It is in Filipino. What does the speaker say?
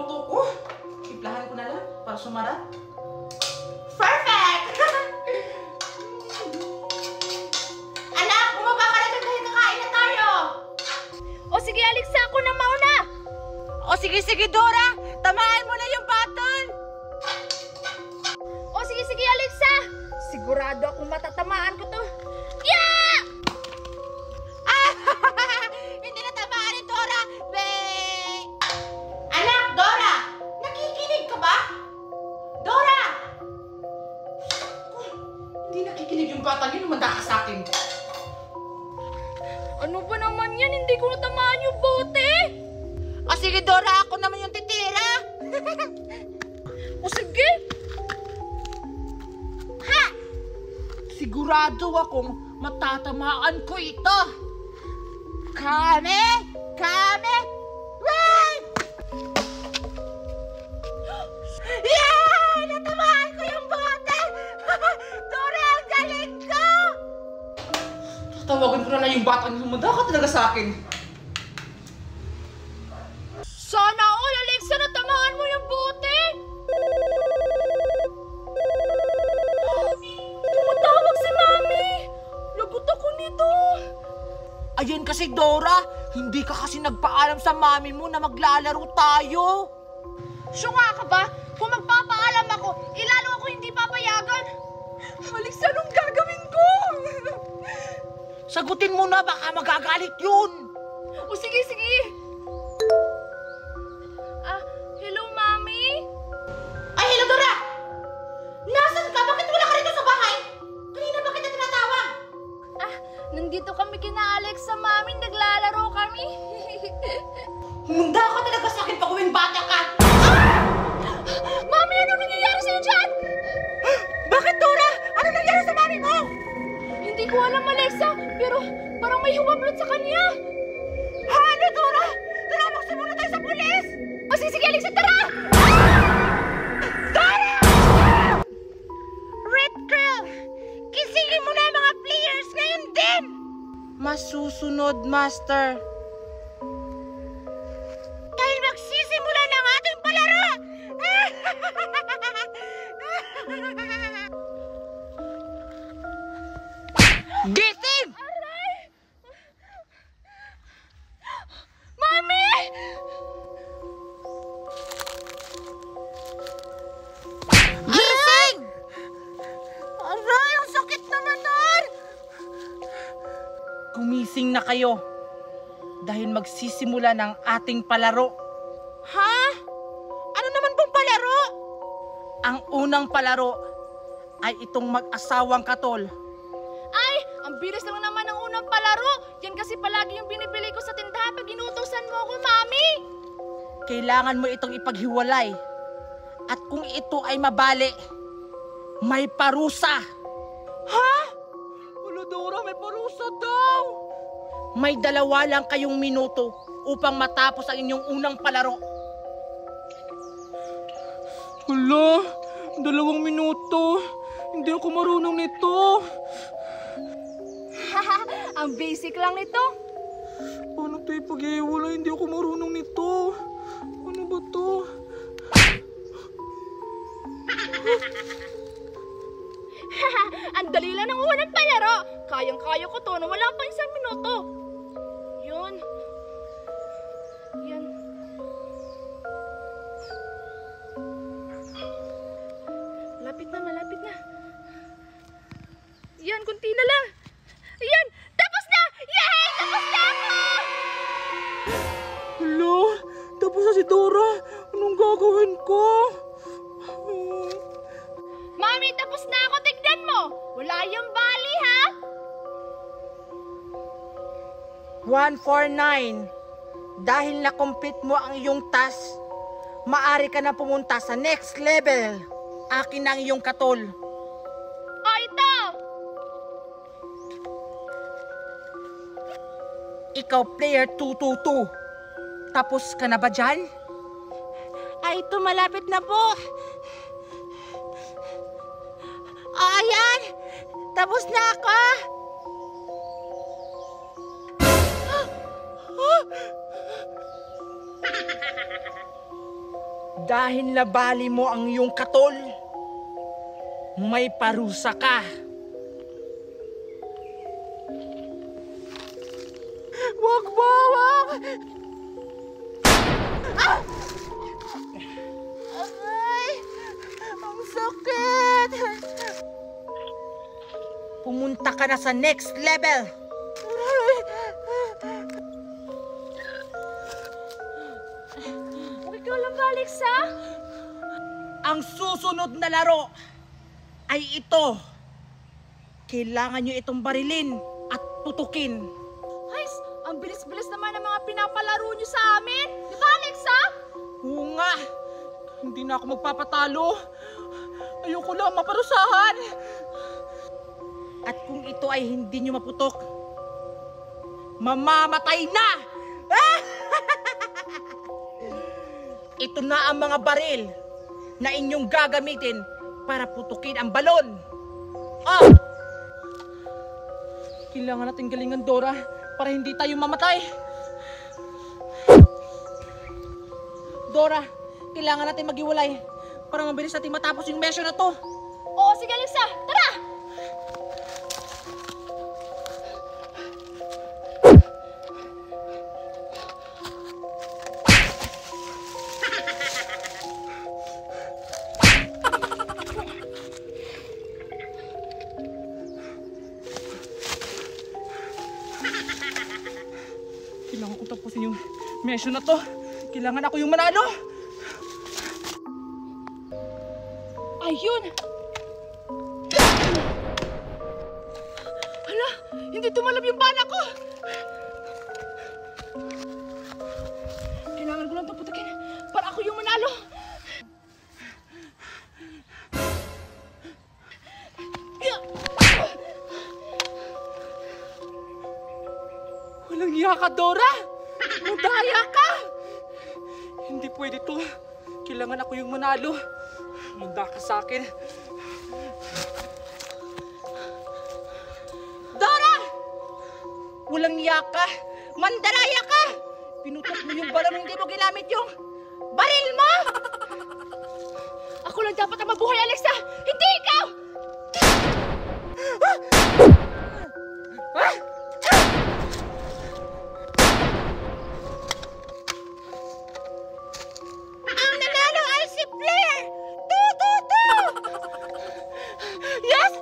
niluto ko. Timplahan ko na lang para sumarat. Perfect! Anak, bumaba ka na dyan dahil kakain na tayo. O sige, Alexa, ako na mauna. O sige, Dora. Tamaan mo na yung button. O sige, Alexa. Sigurado akong matatamaan ko to. Yeah! Hindi na tamaan ni Dora. Anak, Dora! Nakikinig ka ba? Dora! Hindi nakikinig yung bata niyo, lumanda ka sa akin. Ano ba naman yan? Hindi ko natamaan yung bote. O sige, Dora. Ako naman yung titira. O sige. Ha! Sigurado akong matatamaan ko ito. Kame! Wait! Yeah! Natamaan ko yung bote! Dora, ang galing ko! Tawagan ko na lang yung bata niyo, lumanda ka talaga sa akin. Sana all, Alexa, natamaan mo yung bote. Tumatawag si Mami. Lagot ako nito. Ayun kasi, Dora, hindi ka kasi nagpaalam sa mami mo na maglalaro tayo. Syunga ka ba? Kung magpapaalam ako, ilalo ako hindi papayagan. Alexa, anong gagawin ko? Sagutin mo na, baka magagalit yun. O sige. Hello, Mami? Ay, hello, Dora! Nasaan ka? Bakit wala ka rito sa bahay? Kanina ba kita tinatawag? Nandito kami kina Alexa, Mami. Naglalaro kami. Humunda ka talaga sa akin pag uwing bata ka! Mami, ano nangyayari sa'yo dyan? Bakit, Dora? Ano nangyari sa mami mo? Hindi ko alam, Alexa, pero parang may humablot sa kanya. Ano, Dora? Tara, magsimula tayo sa pulis! O sige, Alexa, tara! Dora! Red Girl, kisingin mo na ang mga players ngayon din! Masusunod, Master. Dahil magsisimula ng ating palaro! Gising! Mami! Gising! Aray, ang sakit naman nun! Gumising na kayo dahil magsisimula ng ating palaro. Ha? Ano naman pong palaro? Ang unang palaro ay itong mag-asawang katol. Ay, ang bilis lang naman ng unang palaro. Yan kasi palagi yung binibili ko sa tindahan pag inutusan mo ako, Mami. Kailangan mo itong ipaghiwalay. At kung ito ay mabali, may parusa. Ha? Wala, Dora, may parusa daw. May 2 lang kayong minuto upang matapos ang inyong unang palaro. Hala, 2 minuto. Hindi ako marunong nito. Ang basic lang nito. Paano ito ipag-iwalay? Hindi ako marunong nito. Ano ba to? Ang dali lang ng unang palaro. Kayang-kaya ko to na wala pa 1 minuto. Yun. Yan. Malapit na. Yan, kunti na lang. Yan, tapos na! Yay! Tapos na ako! Hala, tapos na si Dora. Anong gagawin ko? Mami, tapos na ako. Tignan mo. Wala yung bali, ha? 149. Dahil na-complete mo ang iyong task, maaari ka na pumunta sa next level. Akin na ang iyong katol. O, ito. Ikaw, player 222. Tapos ka na ba dyan? Ay, ito malapit na po. Ayan! Tapos na ako! Dahil nabali mo ang iyong katol, may parusa ka. Wag mo, wag! Ah! Aray! Ang sakit! Pumunta ka na sa next level. Ikaw lang ba, Alexa? Ang susunod na laro ay ito. Kailangan nyo itong barilin at putukin. Ay, ang bilis-bilis naman ng mga pinapalaro nyo sa amin. Di ba, Alexa? Oo nga, hindi na ako magpapatalo. Ayoko lang maparusahan. At kung ito ay hindi nyo maputok, mamamatay na! Ito na ang mga baril na inyong gagamitin para putukin ang balon. Ah! Kailangan natin galingan, Dora, para hindi tayo mamatay. Dora, kailangan natin maghiwalay para mabilis natin matapos yung mission na to. Oo, sige, Alexa. Tara! Kailangan ko tapusin yung mission na to. Kailangan ako yung manalo. Ayun! Hala, hindi tumalab yung bala ko! Kailangan ko lang ito putukin para ako yung manalo. Walang iya ka, Dora! Madaya ka! Hindi pwede to. Kailangan ako yung manalo. Manda ka sa akin. Dora! Walang iya ka! Mandaraya ka! Pinutok mo yung balon, hindi mo ginamit yung baril mo! Ako lang dapat ang mabuhay, Alexa! Hindi ikaw! Ang nanalo ay si Blair! Yes!